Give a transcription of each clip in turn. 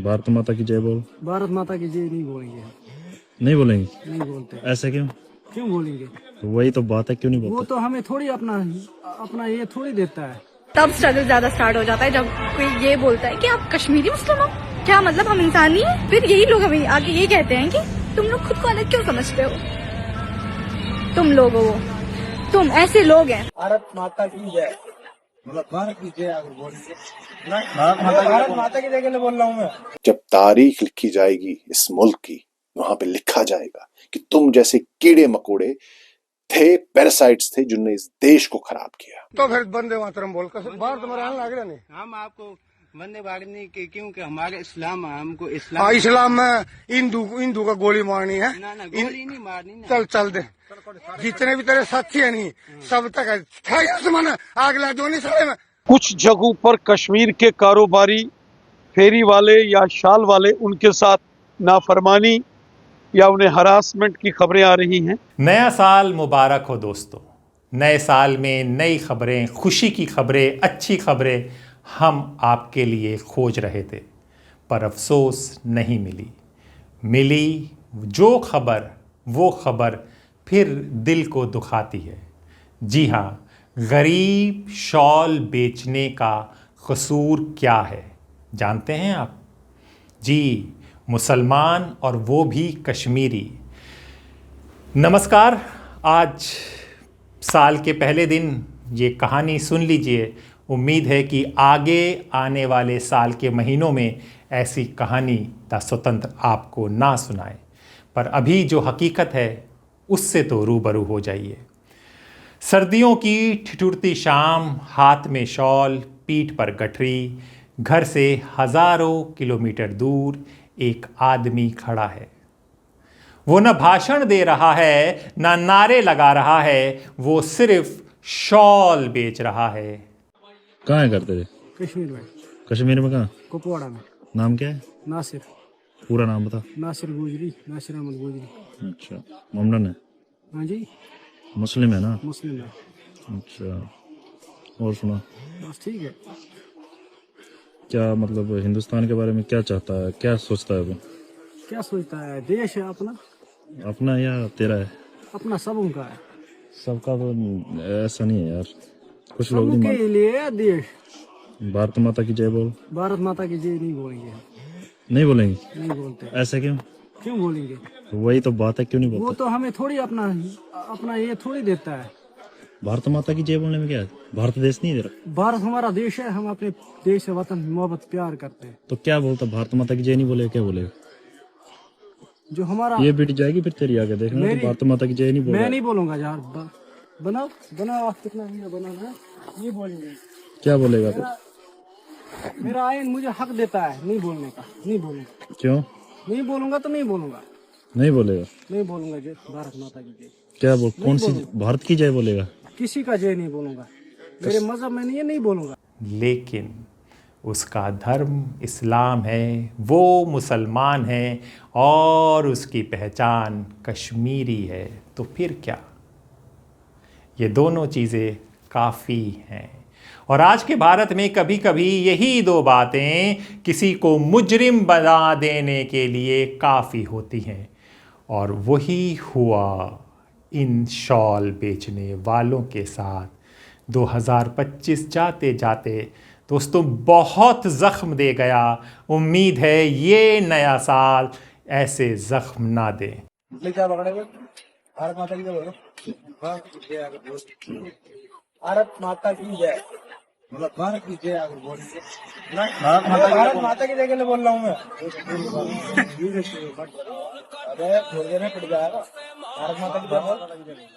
भारत माता की जय बोल। भारत माता की जय नहीं बोलेंगे हम। नहीं बोलेंगे? नहीं बोलते। ऐसा क्यों? क्यों बोलेंगे? तो वही तो बात है, क्यों नहीं वो बोलते? तो हमें थोड़ी अपना अपना ये थोड़ी देता है। तब स्ट्रगल ज्यादा स्टार्ट हो जाता है जब कोई ये बोलता है कि आप कश्मीरी मुस्लिम हो। क्या मतलब हम इंसान नहीं है? फिर यही लोग हमें आगे ये कहते हैं कि तुम लोग खुद को अलग क्यों समझते हो, तुम लोग हो, तुम ऐसे लोग हैं। भारत माता की जय, मतलब भारत की जय अगर बोलेंगे, भारत माता की जय के लिए बोल रहा हूँ मैं। जब तारीख लिखी जाएगी इस मुल्क की, वहां पे लिखा जाएगा कि तुम जैसे कीड़े मकोड़े थे, पैरासाइट्स थे, जिनने इस देश को खराब किया। तो फिर वंदे मातरम बोलकर बाहर तुम्हारा लग रहा नहीं। हम आपको वंदे भारत नहीं के, क्योंकि हमारे इस्लाम, हमको इस्लाम में हिंदू का गोली मारनी है। ना गोली नहीं मारनी ना। चल दे, जितने भी तेरे साथी है नहीं सब तक है आग ला दो नहीं साले में। कुछ जगहों पर कश्मीर के कारोबारी, फेरी वाले या शाल वाले, उनके साथ नाफरमानी या उन्हें हरासमेंट की खबरें आ रही हैं। नया साल मुबारक हो दोस्तों। नए साल में नई खबरें, खुशी की खबरें, अच्छी खबरें हम आपके लिए खोज रहे थे, पर अफसोस नहीं मिली जो खबर, वो खबर फिर दिल को दुखाती है। जी हाँ, गरीब शॉल बेचने का कसूर क्या है जानते हैं आप? जी, मुसलमान, और वो भी कश्मीरी। नमस्कार। आज साल के पहले दिन ये कहानी सुन लीजिए। उम्मीद है कि आगे आने वाले साल के महीनों में ऐसी कहानी द स्वतंत्र आपको ना सुनाए, पर अभी जो हकीकत है उससे तो रूबरू हो जाइए। सर्दियों की ठिठुरती शाम, हाथ में शॉल, पीठ पर गठरी, घर से हजारों किलोमीटर दूर एक आदमी खड़ा है। वो न भाषण दे रहा है, न नारे लगा रहा है, वो सिर्फ शॉल बेच रहा है। कहाँ है करते थे? कश्मीर में। कश्मीर में कहाँ? कुपवाड़ा में। नाम क्या है? नासिर। पूरा नाम बता। नासिर गोजरी, नासिर अहमद गोजरी। अच्छा, मोमडन है? हाँ जी, मुस्लिम है ना? मुस्लिम है। अच्छा, और सुना। बस ठीक है। क्या मतलब हिंदुस्तान के बारे में क्या चाहता है, क्या सोचता है वो? क्या सोचता है? देश है अपना। अपना या तेरा है? अपना सबों का है। सबका तो ऐसा नहीं है यार, कुछ लोग नहीं सबके लिए देश। भारत माता की जय बोल। भारत माता की जय नहीं बोलेंगे हम। नहीं बोलेंगे? नहीं बोलते। ऐसा क्यों? क्यों बोलेंगे? तो वही तो बात है, क्यों नहीं वो बोलते? तो हमें थोड़ी अपना ये थोड़ी देता है। भारत माता की जय बोलने में क्या है? भारत देश नहीं दे रहा? भारत हमारा देश है, हम अपने देश से वतन मोहब्बत प्यार करते हैं। तो क्या बोलता? भारत माता की जय नहीं बोलेगा, क्या बोलेगा? जो हमारा ये बीट जाएगी फिर तेरी, आगे देखना। तो भारत माता की जय नहीं बोलेगा। मैं नहीं बोलूंगा यार। बनाओ आप कितना भी बनाना है, नहीं बोलेंगे। क्या बोलेगा तो? मेरा आयन मुझे हक देता है नहीं बोलने का। नहीं बोलूंगा। क्यों नहीं बोलूंगा तो नहीं बोलूंगा। नहीं बोलेगा? नहीं बोलूंगा जय भारत माता की जय। क्या बोल? कौन सी? भारत की जय बोलेगा? किसी का जय नहीं बोलूंगा। मेरे मजहब में नहीं बोलूंगा। लेकिन उसका धर्म इस्लाम है, वो मुसलमान है, और उसकी पहचान कश्मीरी है। तो फिर क्या? ये दोनों चीज़ें काफ़ी हैं। और आज के भारत में कभी कभी यही दो बातें किसी को मुजरिम बना देने के लिए काफ़ी होती हैं। और वही हुआ इन शॉल बेचने वालों के साथ। 2025 जाते जाते दोस्तों बहुत ज़ख्म दे गया। उम्मीद है ये नया साल ऐसे ज़ख्म ना दे। भारत माता की जय। भारत माता की जय, मतलब भारत की जय अगर बोलेंगे, भारत माता की जय के लिए बोल रहा हूँ मैं। अरे थोड़ी देर में पिट जाएगा। भारत माता की जय।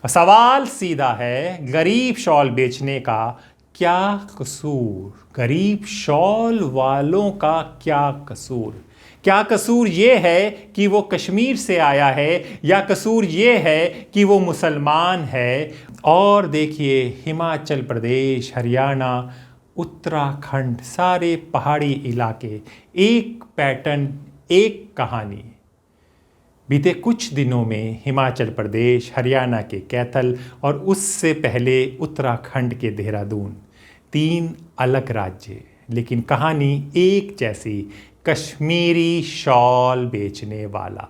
सवाल सीधा है, गरीब शॉल बेचने का क्या कसूर? गरीब शॉल वालों का क्या कसूर? क्या कसूर ये है कि वो कश्मीर से आया है, या कसूर ये है कि वो मुसलमान है? और देखिए, हिमाचल प्रदेश, हरियाणा, उत्तराखंड, सारे पहाड़ी इलाके, एक पैटर्न, एक कहानी। बीते कुछ दिनों में हिमाचल प्रदेश, हरियाणा के कैथल और उससे पहले उत्तराखंड के देहरादून, 3 अलग राज्य लेकिन कहानी एक जैसी। कश्मीरी शॉल बेचने वाला।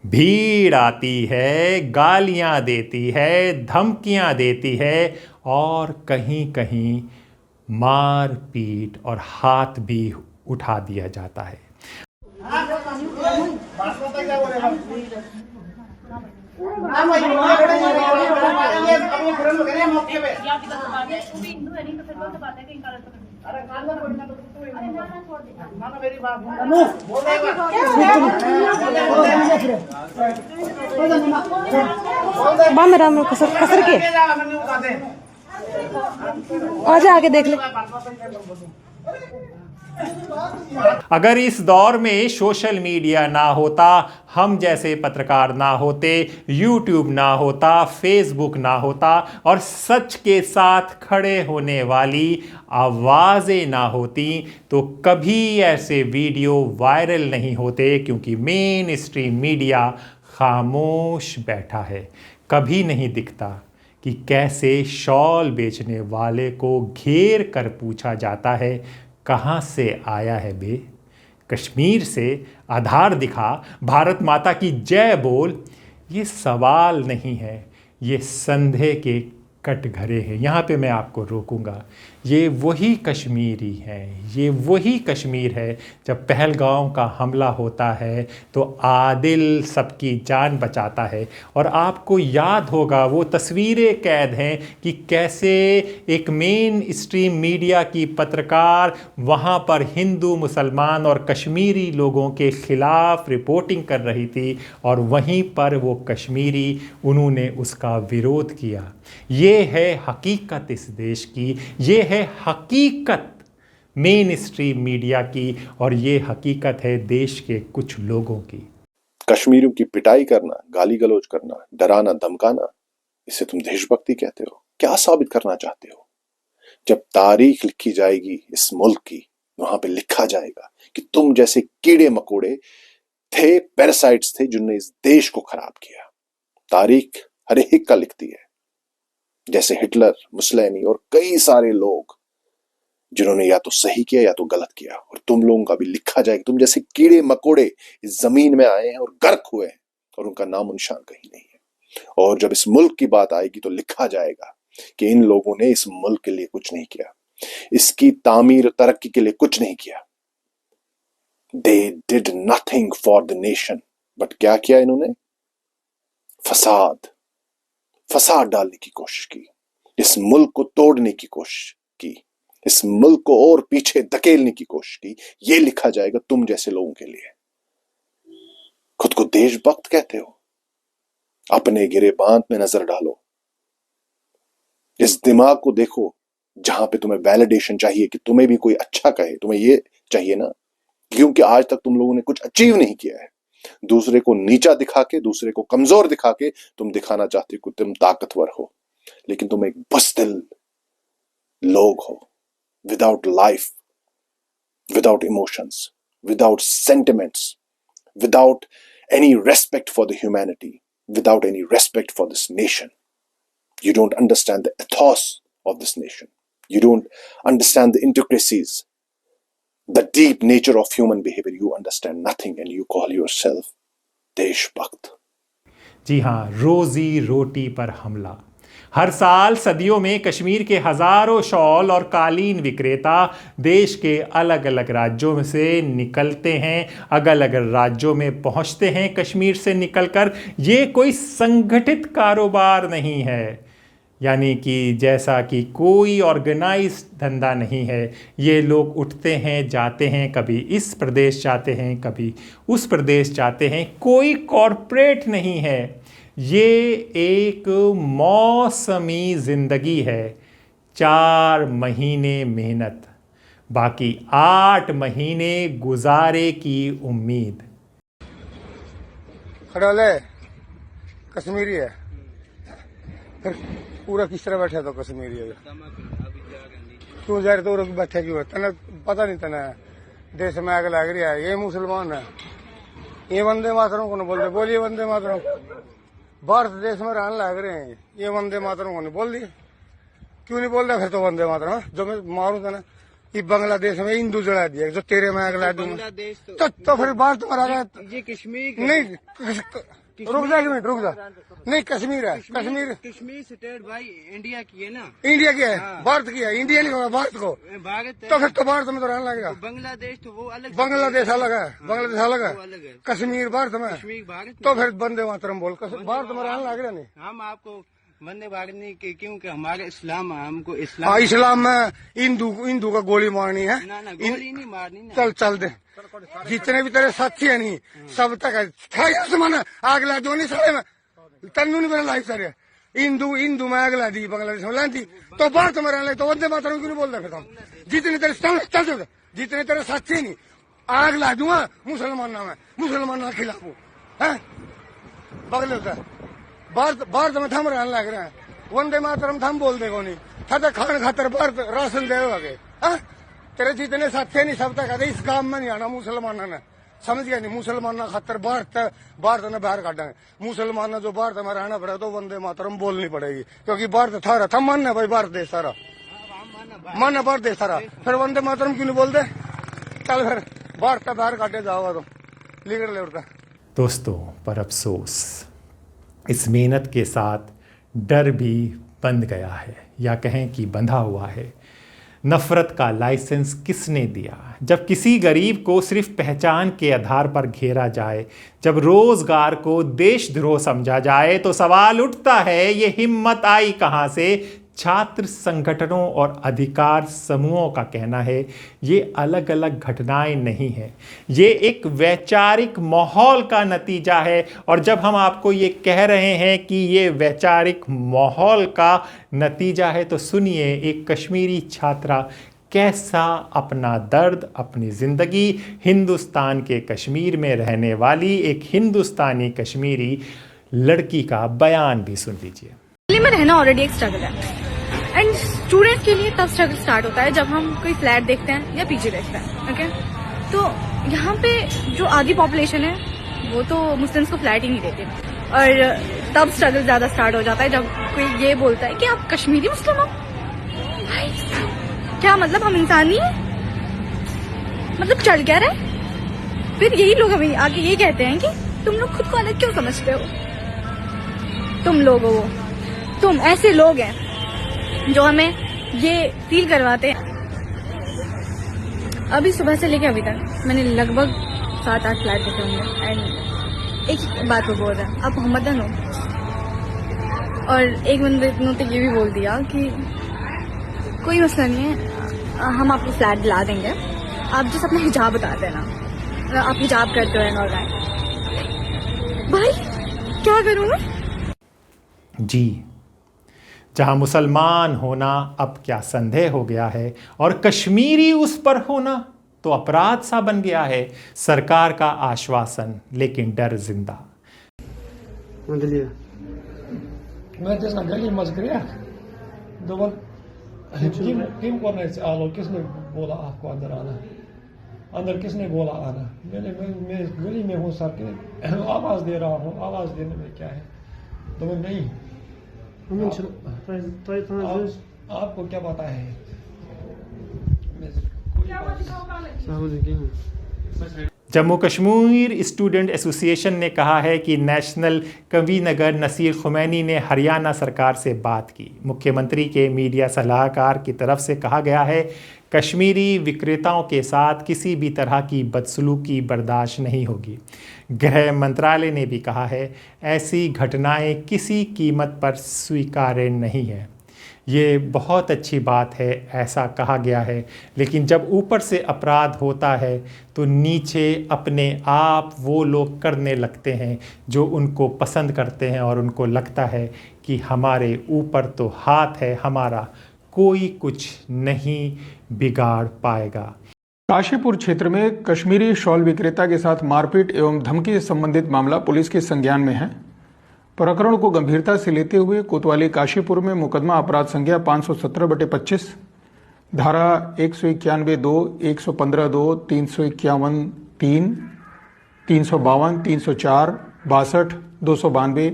भीड़ आती है, गालियां देती है, धमकियां देती है और कहीं कहीं मार पीट और हाथ भी उठा दिया जाता है। कसर के आजा आगे देख ले। अगर इस दौर में सोशल मीडिया ना होता, हम जैसे पत्रकार ना होते, यूट्यूब ना होता, फेसबुक ना होता और सच के साथ खड़े होने वाली आवाज़ें ना होती, तो कभी ऐसे वीडियो वायरल नहीं होते, क्योंकि मेन स्ट्रीम मीडिया खामोश बैठा है। कभी नहीं दिखता कि कैसे शॉल बेचने वाले को घेर कर पूछा जाता है, कहाँ से आया है बे? कश्मीर से, आधार दिखा, भारत माता की जय बोल। ये सवाल नहीं है, ये संदेह के कटघरे हैं। यहाँ पे मैं आपको रोकूंगा। ये वही कश्मीरी है, ये वही कश्मीर है। जब पहलगांव का हमला होता है तो आदिल सबकी जान बचाता है। और आपको याद होगा वो तस्वीरें कैद हैं कि कैसे एक मेन स्ट्रीम मीडिया की पत्रकार वहाँ पर हिंदू, मुसलमान और कश्मीरी लोगों के ख़िलाफ़ रिपोर्टिंग कर रही थी और वहीं पर वो कश्मीरी, उन्होंने उसका विरोध किया। ये है हकीकत इस देश की, ये है हकीकत मेन स्ट्रीम मीडिया की और ये हकीकत है देश के कुछ लोगों की। कश्मीरियों की पिटाई करना, गाली गलौज करना, डराना, धमकाना, इसे तुम देशभक्ति कहते हो? क्या साबित करना चाहते हो? जब तारीख लिखी जाएगी इस मुल्क की, वहां पे लिखा जाएगा कि तुम जैसे कीड़े मकोड़े थे, पैरासाइट्स थे, जिन्होंने इस देश को खराब किया। तारीख हर एक का लिखती है, जैसे हिटलर, मुसलैनी और कई सारे लोग जिन्होंने या तो सही किया या तो गलत किया। और तुम लोगों का भी लिखा जाएगा। तुम जैसे कीड़े मकोड़े इस जमीन में आए हैं और गर्क हुए हैं और उनका नाम निशान कहीं नहीं है। और जब इस मुल्क की बात आएगी तो लिखा जाएगा कि इन लोगों ने इस मुल्क के लिए कुछ नहीं किया, इसकी तामीर तरक्की के लिए कुछ नहीं किया। They did nothing for the nation, but क्या किया इन्होंने? फसाद डालने की कोशिश की, इस मुल्क को तोड़ने की कोशिश की, इस मुल्क को और पीछे धकेलने की कोशिश की। ये लिखा जाएगा तुम जैसे लोगों के लिए। खुद को देशभक्त कहते हो? अपने गिरेबान में नजर डालो, इस दिमाग को देखो जहां पे तुम्हें वैलिडेशन चाहिए कि तुम्हें भी कोई अच्छा कहे। तुम्हें ये चाहिए ना, क्योंकि आज तक तुम लोगों ने कुछ अचीव नहीं किया है। दूसरे को नीचा दिखा के, दूसरे को कमजोर दिखा के तुम दिखाना चाहते हो कि तुम ताकतवर हो, लेकिन तुम एक बुज़दिल लोग हो, without life, without emotions, without sentiments, without any respect for the humanity, without any respect for this nation. You don't understand the ethos of this nation. You don't understand the intricacies, the deep nature of human behavior. You understand nothing and you call yourself देशभक्त। जी हाँ, रोजी रोटी पर हमला। हर साल सदियों में कश्मीर के हज़ारों शॉल और कालीन विक्रेता देश के अलग अलग राज्यों से निकलते हैं, अलग अलग राज्यों में पहुंचते हैं कश्मीर से निकलकर। ये कोई संगठित कारोबार नहीं है, यानी कि जैसा कि कोई ऑर्गेनाइज धंधा नहीं है। ये लोग उठते हैं, जाते हैं, कभी इस प्रदेश जाते हैं, कभी उस प्रदेश जाते हैं। कोई कॉरपोरेट नहीं है, ये एक मौसमी ज़िंदगी है। 4 महीने मेहनत, बाकी 8 महीने गुजारे की उम्मीद। खड़ाले कश्मीरी है, फिर पूरा किस तरह बैठा तो कश्मीरी है। क्यों जा रहे तो बैठे क्यों? तना पता नहीं, तना देश में आग लग रही है। ये मुसलमान है, ये वंदे मातरम को नहीं बोलते, बोलिए वंदे मातरम। भारत देश में रहने लग रहे हैं, ये वंदे मातरम को नहीं बोल दिए, क्यों नहीं बोल रहा फिर तो वंदे मातरम? जो मैं मारू था ना, ये बांग्लादेश में हिंदू जला दिया, जो तेरे में अगला दूंगा बांग्लादेश तो फिर बाहर तुम्हारा ये कश्मीर नहीं, रुक जा एक मिनट, रुक जा। नहीं, कश्मीर है, कश्मीर कश्मीर स्टेट भाई इंडिया की है ना, इंडिया की है, भारत की है, इंडिया नहीं होगा भारत को, भारत तो फिर तो भारत में तो रहने लगेगा। बांग्लादेश तो वो अलग, बांग्लादेश अलग है, बांग्लादेश अलग है, कश्मीर भारत में, कश्मीर भारत तो फिर वंदे मातरम बोल, भारत में रहने लग रहा नहीं। हम आपको वंदे भारत नहीं क्योंकि हमारे इस्लाम, हमको हाँ, इस्लाम इस्लाम में हिंदू का गोली मारनी है, ना गोली नहीं मारनी ना। चल दे, जितने भी तेरे साथी है नहीं सब तक है, जमाना अगला जो नहीं सारे में तन्नू नहीं मेरा लाइफ सारे हिंदू में अगला दी, बांग्लादेश में लाती तो भारत में रहने तो वंदे मातरम क्यों नहीं बोलता फिर हम? जितने तेरे चल जितने तेरे साथी नहीं आग ला दूंगा मुसलमान नाम है, मुसलमान ना खिलाफ है बगले होता है। भारत में थम रहने लग रहे हैं, वंदे मातरम थम बोल दे को नहीं था खान खातर भारत राशन दे आगे। तेरे जितने साथी नहीं सब तक इस काम में नहीं आना मुसलमान ने, समझ गया नहीं? मुसलमान खातर भारत ने बाहर काटेंगे, मुसलमान जो भारत में रहना पड़ेगा तो वंदे मातरम बोलनी पड़ेगी, क्योंकि भारत थारा था मानना भाई, भारत देश सारा मानना, भारत देश सारा, फिर वंदे मातरम क्यों नहीं बोलते? चल फिर भारत का बाहर काटे जाओगा तो लीडर ले उठता। दोस्तों, पर अफसोस इस मेहनत के साथ डर भी बंध गया है, या कहें कि बंधा हुआ है। नफरत का लाइसेंस किसने दिया? जब किसी गरीब को सिर्फ पहचान के आधार पर घेरा जाए, जब रोजगार को देशद्रोह समझा जाए, तो सवाल उठता है ये हिम्मत आई कहां से? छात्र संगठनों और अधिकार समूहों का कहना है ये अलग अलग घटनाएं नहीं हैं, ये एक वैचारिक माहौल का नतीजा है। और जब हम आपको ये कह रहे हैं कि ये वैचारिक माहौल का नतीजा है, तो सुनिए एक कश्मीरी छात्रा कैसा अपना दर्द, अपनी ज़िंदगी, हिंदुस्तान के कश्मीर में रहने वाली एक हिंदुस्तानी कश्मीरी लड़की का बयान भी सुन लीजिए। दिल्ली में रहना ऑलरेडी एक स्ट्रगल है, एंड स्टूडेंट के लिए तब स्ट्रगल स्टार्ट होता है जब हम कोई फ्लैट देखते हैं या पीजी देखते हैं। ओके, तो यहाँ पे जो आधी पॉपुलेशन है वो तो मुस्लिम्स को फ्लैट ही नहीं देते, और तब स्ट्रगल ज्यादा स्टार्ट हो जाता है जब कोई ये बोलता है कि आप कश्मीरी मुस्लिम हो। भाई क्या मतलब, हम इंसान नहीं है? मतलब चल क्या रहा है? फिर यही लोग हमें आगे ये कहते हैं कि तुम लोग खुद को अलग क्यों समझते हो? तुम लोग हो, तुम ऐसे लोग हैं जो हमें ये फील करवाते हैं। अभी सुबह से लेकर अभी तक मैंने लगभग 7-8 फ्लैट देखे होंगे, एंड एक बात को बोल रहा है, आप मोहम्मदन हो। और एक बंदे ने तो ये भी बोल दिया कि कोई मसला नहीं है, हम आपको फ्लैट दिला देंगे, आप जिस अपना हिजाब बता देना, आप हिजाब करते हो और भाई क्या करूँ मैं? जी, जहां मुसलमान होना अब क्या संदेह हो गया है, और कश्मीरी उस पर होना तो अपराध सा बन गया है। सरकार का आश्वासन, लेकिन डर जिंदा। मैं जैसा गली मच गया दोबारा किम करने से आलो, किसने बोला आपको अंदर आना? अंदर किसने बोला आना? मैं गली में हूँ सर, आवाज दे रहा हूँ, आवाज देने में क्या है? तो मैं नहीं, आपको क्या पता है? जम्मू कश्मीर स्टूडेंट एसोसिएशन ने कहा है कि नेशनल कन्वीनर नसीर खुमैनी ने हरियाणा सरकार से बात की। मुख्यमंत्री के मीडिया सलाहकार की तरफ से कहा गया है, कश्मीरी विक्रेताओं के साथ किसी भी तरह की बदसलूकी बर्दाश्त नहीं होगी। गृह मंत्रालय ने भी कहा है, ऐसी घटनाएं किसी कीमत पर स्वीकार्य नहीं है। ये बहुत अच्छी बात है, ऐसा कहा गया है, लेकिन जब ऊपर से अपराध होता है तो नीचे अपने आप वो लोग करने लगते हैं जो उनको पसंद करते हैं, और उनको लगता है कि हमारे ऊपर तो हाथ है, हमारा कोई कुछ नहीं बिगाड़ पाएगा। काशीपुर क्षेत्र में कश्मीरी शॉल विक्रेता के साथ मारपीट एवं धमकी से संबंधित मामला पुलिस के संज्ञान में है। प्रकरण को गंभीरता से लेते हुए कोतवाली काशीपुर में मुकदमा अपराध संख्या 517/25 धारा 191(2), 115(2), 351(3), 352, 304, 62, 292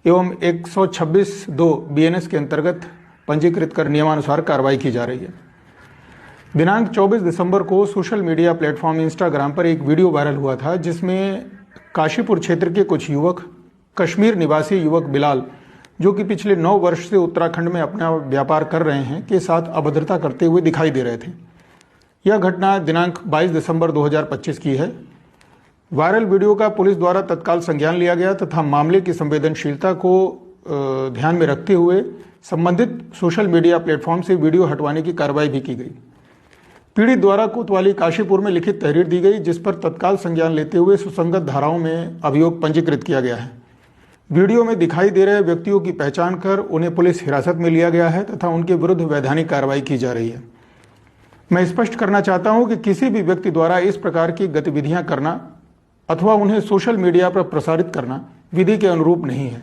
एवं 126(2) BNS के अंतर्गत पंजीकृत कर नियमानुसार कार्रवाई की जा रही है। दिनांक 24 दिसंबर को सोशल मीडिया प्लेटफॉर्म इंस्टाग्राम पर एक वीडियो वायरल हुआ था जिसमें काशीपुर क्षेत्र के कुछ युवक कश्मीर निवासी युवक बिलाल, जो कि पिछले 9 वर्ष से उत्तराखंड में अपना व्यापार कर रहे हैं, के साथ अभद्रता करते हुए दिखाई दे रहे थे। यह घटना दिनांक 22 दिसंबर 2025 की है। वायरल वीडियो का पुलिस द्वारा तत्काल संज्ञान लिया गया तथा मामले की संवेदनशीलता को ध्यान में रखते हुए संबंधित सोशल मीडिया प्लेटफॉर्म से वीडियो हटवाने की कार्रवाई भी की गई। पीड़ित द्वारा कोतवाली काशीपुर में लिखित तहरीर दी गई जिस पर तत्काल संज्ञान लेते हुए सुसंगत धाराओं में अभियोग पंजीकृत किया गया है। वीडियो में दिखाई दे रहे व्यक्तियों की पहचान कर उन्हें पुलिस हिरासत में लिया गया है तथा उनके विरुद्ध वैधानिक कार्रवाई की जा रही है। मैं स्पष्ट करना चाहता हूं कि किसी भी व्यक्ति द्वारा इस प्रकार की गतिविधियां करना अथवा उन्हें सोशल मीडिया पर प्रसारित करना विधि के अनुरूप नहीं है।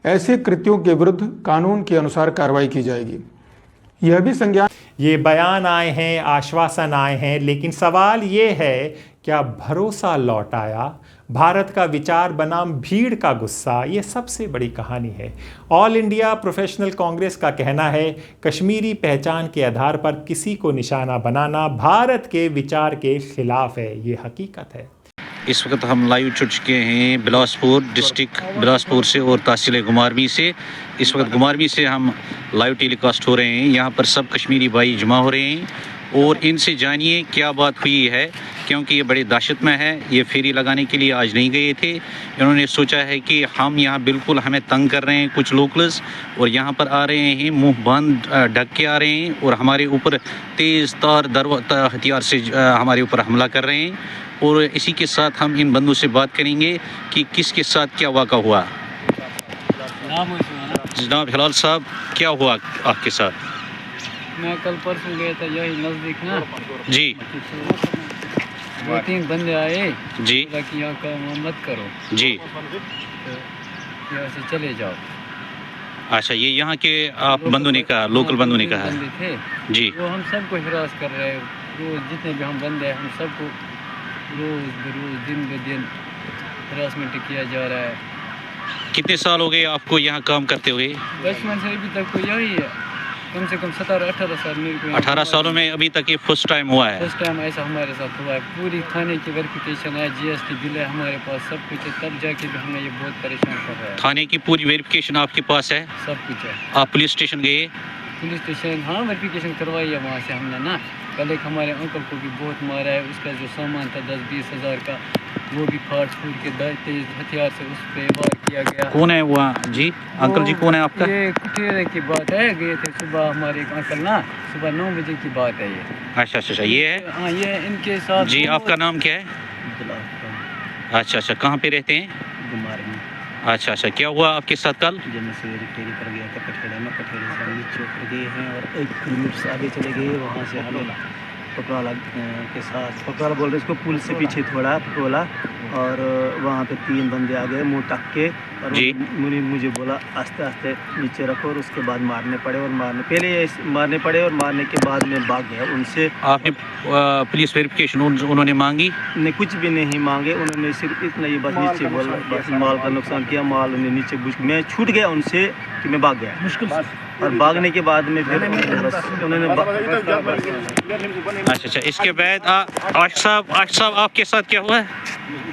ऐसे कृत्यों के विरुद्ध कानून के अनुसार कार्रवाई की जाएगी। यह भी संज्ञान ये बयान आए हैं, आश्वासन आए हैं, लेकिन सवाल ये है क्या भरोसा लौट आया? भारत का विचार बनाम भीड़ का गुस्सा, ये सबसे बड़ी कहानी है। ऑल इंडिया प्रोफेशनल कांग्रेस का कहना है कश्मीरी पहचान के आधार पर किसी को निशाना बनाना भारत के विचार के खिलाफ है। ये हकीकत है। इस वक्त हम लाइव जुड़ चुके हैं बिलासपुर डिस्ट्रिक्ट बिलासपुर से और तहसील गुमारवी से। इस वक्त गुमारवी से हम लाइव टेलीकास्ट हो रहे हैं। यहाँ पर सब कश्मीरी भाई जमा हो रहे हैं और इनसे जानिए क्या बात हुई है, क्योंकि ये बड़े दहशत में है। ये फेरी लगाने के लिए आज नहीं गए थे। इन्होंने सोचा है कि हम यहाँ बिल्कुल हमें तंग कर रहे हैं कुछ लोकल्स, और यहाँ पर आ रहे हैं मुंह बंद ढक के आ रहे हैं और हमारे ऊपर तेज़ तार हथियार से हमारे ऊपर हमला कर रहे हैं। और इसी के साथ हम इन बंदों से बात करेंगे कि किसके साथ क्या वाक़ा हुआ। जनाब हिलाल साहब, क्या हुआ आपके साथ? मैं कल परसों गया था यही नज़दीक ना जी। 2-3 बंदे आए जी कि यहाँ काम मत करो जी, तो यहाँ से चले जाओ। अच्छा, ये यहाँ के आप बंदों ने कहा, लोकल बंदों ने कहा बंदे थे जी। वो हम सबको हिरास कर रहे हैं। रोज़ जितने भी हम बंदे हैं हम सबको रोज़ बरोज़ दिन ब दिन हरासमेंट किया जा रहा है। कितने साल हो गए आपको यहाँ काम करते हुए? बचपन से अभी तक तो यही है, कम से कम 17-18 साल मेरे को। 18 सालों में अभी तक ये फर्स्ट टाइम हुआ है? फर्स्ट टाइम ऐसा हमारे साथ हुआ है। पूरी थाने की वेरिफिकेशन है, GST बिल है हमारे पास, सब कुछ है, तब जाके भी हमें ये बहुत परेशान कर रहा है। थाने की पूरी वेरिफिकेशन आपके पास है? सब कुछ है। आप पुलिस स्टेशन गए? पुलिस स्टेशन हाँ वेरिफिकेशन करवाई है वहाँ से हमने ना। कल एक हमारे अंकल को भी बहुत मारा है, उसका जो सामान था 10-20 हज़ार का वो भी फाड़ फूट के तेज हथियार से उस पर वार किया गया। कौन है वो जी? अंकल जी कौन है आपका? ये कुटेरे की बात है, गए थे सुबह हमारे एक अंकल ना, सुबह 9 बजे की बात है ये। अच्छा अच्छा, ये है? हाँ, ये इनके साथ जी। आपका नाम क्या है? अच्छा अच्छा, कहाँ पे रहते हैं? गुमारवी। अच्छा अच्छा, क्या हुआ आपके साथ कल? जब मैं सवेरे फेरी पर गया था कठेड़े में, कठेड़े से हम नीचे उतर गए हैं और 1 किलोमीटर से आगे चले गए। वहाँ से हमें पकवाला के साथ, पकवाला बोल रहे इसको, पुल से पीछे थोड़ा पकवाला, और वहाँ पे 3 बंदे आ गए मुँह टक के, और मुझे बोला आस्ते आस्ते नीचे रखो, और उसके बाद मारने पड़े, और पहले मारने पड़े और मारने के बाद में भाग गया उनसे। आपने पुलिस वेरिफिकेशन उन्होंने मांगी? नहीं, कुछ भी नहीं मांगे उन्होंने, सिर्फ इतना ही बस नीचे बोला, बस माल का नुकसान किया, माल उन्हें नीचे मैं छूट गया उनसे कि मैं भाग गया मुश्किल, और भागने के बाद में फिर बस उन्होंने अच्छा अच्छा। इसके बाद आशिफ साहब आपके साथ क्या हुआ है?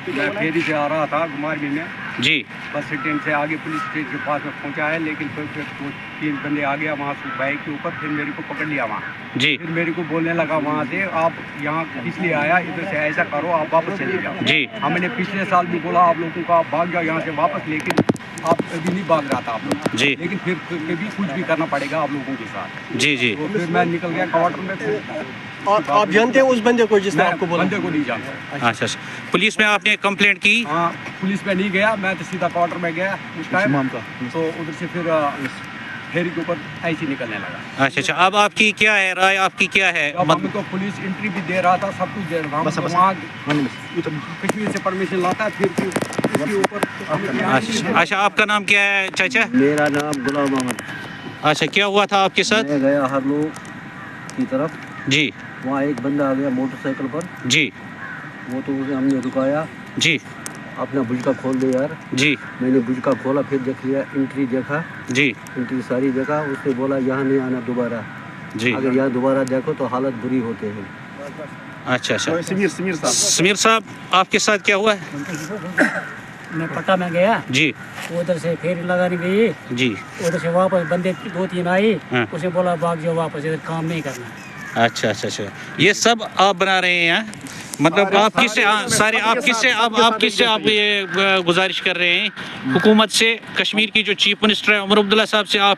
मैं फेरी से आ रहा था गुमारवी में जी। बस स्टैंड से आगे पुलिस स्टेशन के पास में पहुंचा है, लेकिन फिर 3 बंदे आ गया वहाँ से बाइक के ऊपर, फिर मेरे को पकड़ लिया वहाँ जी। फिर मेरे को बोलने लगा वहाँ से, आप यहाँ किस लिए आया, इधर से ऐसा करो आप वापस चले जाओ जी। हमने पिछले साल भी बोला आप लोगों को आप भाग जाओ यहाँ से वापस, लेकिन आप कभी नहीं भाग रहा था आप लोग जी। लेकिन फिर कभी कुछ भी करना पड़ेगा आप लोगों के साथ जी जी। तो फिर मैं निकल गया क्वार्टर में। और आप जानते हैं उस बंदे को जिसने आपको बोला? बंदे को नहीं जानता। अच्छा अच्छा। पुलिस में आपने कंप्लेंट की? हाँ, पुलिस में नहीं गया, मैं तो सीधा क्वार्टर में गया उस टाइम, तो उधर से फिर फेरी के ऊपर ऐसे निकलने लगा। अच्छा अच्छा। अब आपकी क्या है राय, आपकी क्या है? हमें तो पुलिस एंट्री भी दे रहा था, सब कुछ दे रहा था, वहाँ कश्मीर से परमिशन लाता है, फिर इसके ऊपर। अच्छा, आपका नाम क्या है चाचा? मेरा नाम गुलाम मोहम्मद। अच्छा, क्या हुआ था आपके साथ? मैं गया हरलो की तरफ जी। वहाँ एक बंदा आ गया मोटरसाइकिल पर जी। वो तो उसे हमने रुकाया, जी। अपना बुझका खोल दे यार। जी। मैंने बुझका खोला, फिर देख लिया, एंट्री देखा। जी। एंट्री सारी देखा, उसने बोला यहाँ नहीं आना दोबारा। जी। अगर यहाँ दोबारा देखो तो हालत बुरी होते हैं। अच्छा। समीर साहब आपके साथ क्या हुआ है? मैं पट्टा में गया जी। उधर से फेरी लगाने गई जी। उधर से वापस बंदे 2-3 आए। हाँ। उसे बोला भाग जाओ वापस, इधर काम नहीं करना। अच्छा। ये सब आप बना रहे हैं यहाँ? मतलब आप किससे आप ये गुजारिश कर रहे हैं हुकूमत से? कश्मीर की जो चीफ मिनिस्टर है उमर अब्दुल्ला साहब से आप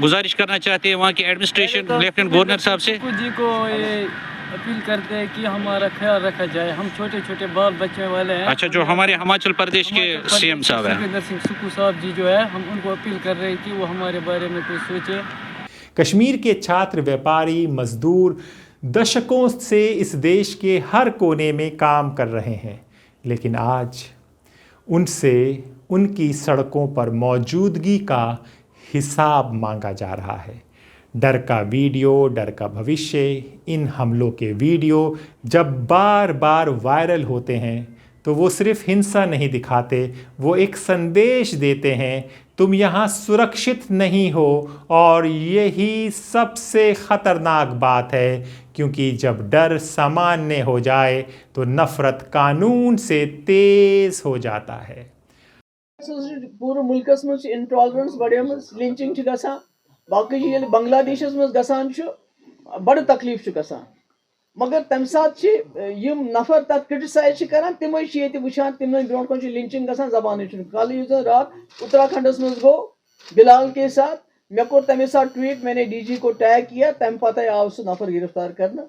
गुजारिश करना चाहते हैं, वहाँ की एडमिनिस्ट्रेशन, लेफ्टिनेंट गवर्नर साहब से? जी को ये अपील करते हैं कि हमारा ख्याल रखा जाए, हम छोटे छोटे बाल बच्चे वाले हैं। अच्छा, जो हमारे हिमाचल प्रदेश के सीएम साहब हैं, सुखविंदर सिंह सुक्खू साहब जी जो है, हम उनको अपील कर रहे हैं कि वो हमारे बारे में कुछ सोचे। कश्मीर के छात्र, व्यापारी, मजदूर दशकों से इस देश के हर कोने में काम कर रहे हैं, लेकिन आज उनसे उनकी सड़कों पर मौजूदगी का हिसाब मांगा जा रहा है। डर का वीडियो, डर का भविष्य, इन हमलों के वीडियो जब बार बार वायरल होते हैं तो वो सिर्फ हिंसा नहीं दिखाते, वो एक संदेश देते हैं तुम यहाँ सुरक्षित नहीं हो। और यही सबसे ख़तरनाक बात है, क्योंकि जब डर सामान्य हो जाए तो नफ़रत कानून से तेज़ हो जाता है। पूरे मुल्कस मज इंटॉलरेंस बढ़ेमस, लिंचिंग गसान, बाकी चीज बांग्लादेशस मज गसान बड़ तकलीफ गसान, मगर तम सात यम नफर तक क्रिटिसाइज करान तिम वुचान तिम ब्रो कन लिंचिंग गसान जबान कल रात उत्तराखंडस मज गो बिलाल के साथ, मे कोर तमे साथ ट्वीट, मैंने डीजी को टैग किया, तम पता आव सह नफर गिरफ्तार करना।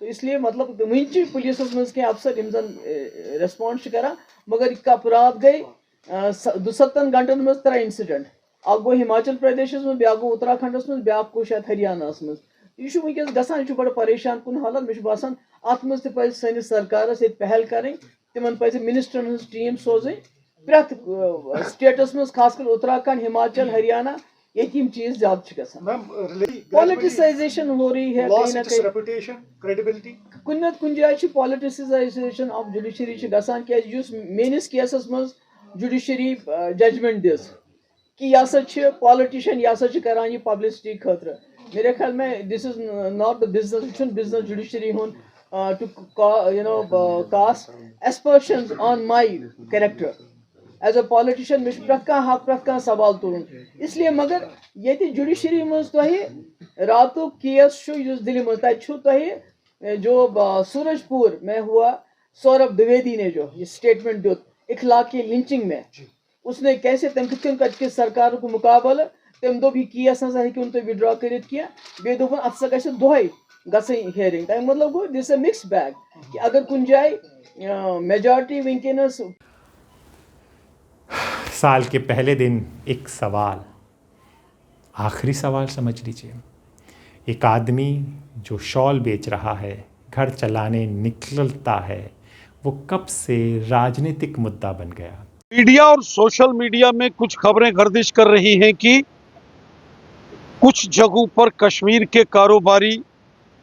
तो इसलिए मतलब वन पुलिस मज क्या अफसर यम जन रेस्पॉन्स करान, मगर अपराध गई 72 घंटन मज 3 इंसिडेंट, अ गो हिमाचल प्रदेश मज, ब्या गो उत्तराखंडस मज, ब्या गो शायद हरियाणा मज। यह वनकस गसान, यह बड़ परेशान कुन हालत। मे बासान अत मज सैनिस सरकारस ये पहल करें, तिमन पज मिनिस्टरन हज टीम सोजन प्रथ स्टेटस मज, खासकर उत्तराखंड, हिमाचल, हरियाणा, ये चीज ज्यादा गसान। पॉलिटिसाइजेशन हो रही है, कहीं ना कहीं क्रेडिबिलिटी कुन जाए पॉलिटिसाइजेशन ऑफ जुडिशरी गसान, क्या मेनिस केसस मज जुडिशरी जजमेंट दिस कि यह पॉलिटिशियन यह करान ये पब्लिसिटी खतर। मेरे ख्याल में this is not the business judiciary to cast aspersions on my character as a politician. मे प्रत हक प्रत सवाल तुलन, इसलिए मगर ये जुडिशरी मज रातु केस दिल्ली मज तह जो सूरजपुर में हुआ, सौरभ द्विवेदी ने जो ये स्टेटमेंट दुत इखलाकी लिंचिंग में, उसने कैसे तम कि सरकार को मुकाबल तम दो भी केस हसा हेकिन तुम विड्रॉ करित किया, बे दोपन अत सा गछ दोहै गसै हियरिंग। तम मतलब go this a mix bag कि अगर कुन जाए मेजॉरिटी विंकेनस। साल के पहले दिन एक सवाल, आखिरी सवाल समझ लीजिए, एक आदमी जो शॉल बेच रहा है, घर चलाने निकलता है, वो कब से राजनीतिक मुद्दा बन गया। मीडिया और सोशल मीडिया में कुछ खबरें गर्दिश कर रही हैं कि कुछ जगहों पर कश्मीर के कारोबारी,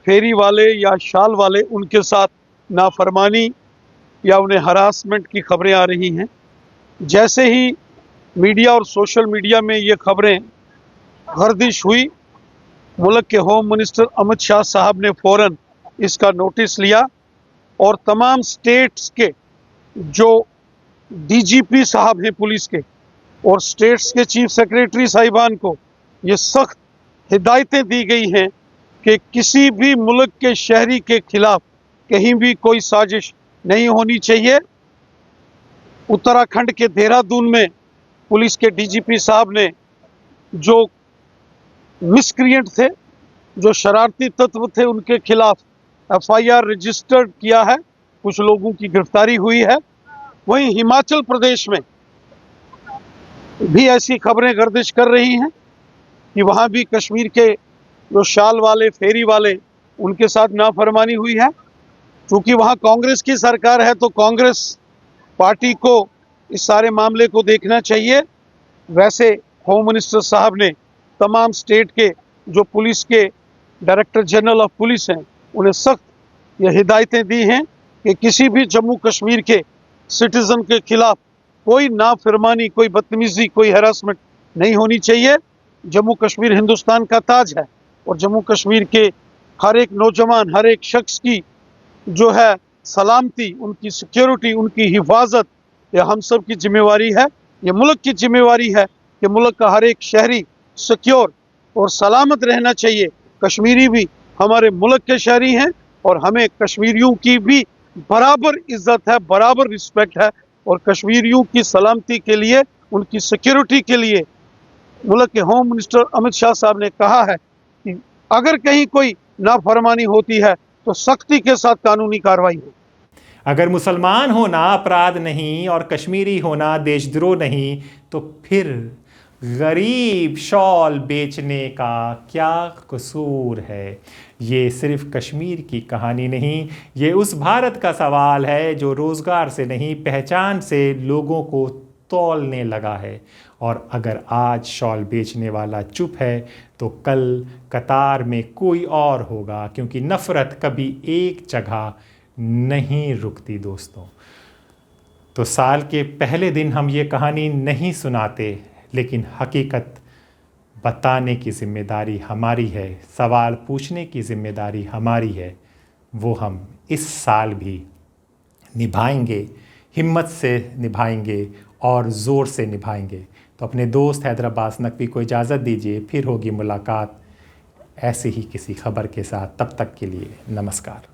फेरी वाले या शाल वाले, उनके साथ नाफरमानी या उन्हें हरासमेंट की खबरें आ रही हैं। जैसे ही मीडिया और सोशल मीडिया में ये खबरें गर्दिश हुई, मुल्क के होम मिनिस्टर अमित शाह साहब ने फौरन इसका नोटिस लिया और तमाम स्टेट्स के जो डीजीपी साहब हैं पुलिस के और स्टेट्स के चीफ सेक्रेटरी साहिबान को ये सख्त हिदायतें दी गई हैं कि किसी भी मुल्क के शहरी के खिलाफ कहीं भी कोई साजिश नहीं होनी चाहिए। उत्तराखंड के देहरादून में पुलिस के डीजीपी साहब ने जो मिसक्रिएंट थे, जो शरारती तत्व थे, उनके खिलाफ एफआईआर रजिस्टर्ड किया है, कुछ लोगों की गिरफ्तारी हुई है। वहीं हिमाचल प्रदेश में भी ऐसी खबरें गर्दिश कर रही हैं कि वहां भी कश्मीर के जो शाल वाले, फेरी वाले, उनके साथ नाफरमानी हुई है। क्योंकि वहां कांग्रेस की सरकार है तो कांग्रेस पार्टी को इस सारे मामले को देखना चाहिए। वैसे होम मिनिस्टर साहब ने तमाम स्टेट के जो पुलिस के डायरेक्टर जनरल ऑफ पुलिस हैं, उन्हें सख्त ये हिदायतें दी हैं कि किसी भी जम्मू कश्मीर के सिटीजन के खिलाफ कोई नाफरमानी, कोई बदतमीजी, कोई हैरासमेंट नहीं होनी चाहिए। जम्मू कश्मीर हिंदुस्तान का ताज है और जम्मू कश्मीर के हर एक नौजवान, हर एक शख्स की जो है सलामती, उनकी सिक्योरिटी, उनकी हिफाजत, ये हम सब की जिम्मेवारी है। ये मुल्क की जिम्मेवारी है कि मुल्क का हर एक शहरी सिक्योर और सलामत रहना चाहिए। कश्मीरी भी हमारे मुल्क के शहरी हैं और हमें कश्मीरियों की भी बराबर इज्जत है, बराबर रिस्पेक्ट है। और कश्मीरियों की सलामती के लिए, उनकी सिक्योरिटी के लिए मुल्क के होम मिनिस्टर अमित शाह साहब ने कहा है कि अगर कहीं कोई नाफरमानी होती है तो सख्ती के साथ कानूनी कार्रवाई हो। अगर मुसलमान होना अपराध नहीं और कश्मीरी होना देशद्रोह नहीं, तो फिर गरीब शॉल बेचने का क्या कसूर है? ये सिर्फ कश्मीर की कहानी नहीं, ये उस भारत का सवाल है जो रोज़गार से नहीं, पहचान से लोगों को तौलने लगा है। और अगर आज शॉल बेचने वाला चुप है तो कल कतार में कोई और होगा, क्योंकि नफ़रत कभी एक जगह नहीं रुकती दोस्तों। तो साल के पहले दिन हम ये कहानी नहीं सुनाते, लेकिन हकीकत बताने की ज़िम्मेदारी हमारी है, सवाल पूछने की ज़िम्मेदारी हमारी है। वो हम इस साल भी निभाएंगे, हिम्मत से निभाएंगे और ज़ोर से निभाएंगे। तो अपने दोस्त हैदर अब्बास नकवी को इजाज़त दीजिए, फिर होगी मुलाकात ऐसे ही किसी खबर के साथ। तब तक के लिए नमस्कार।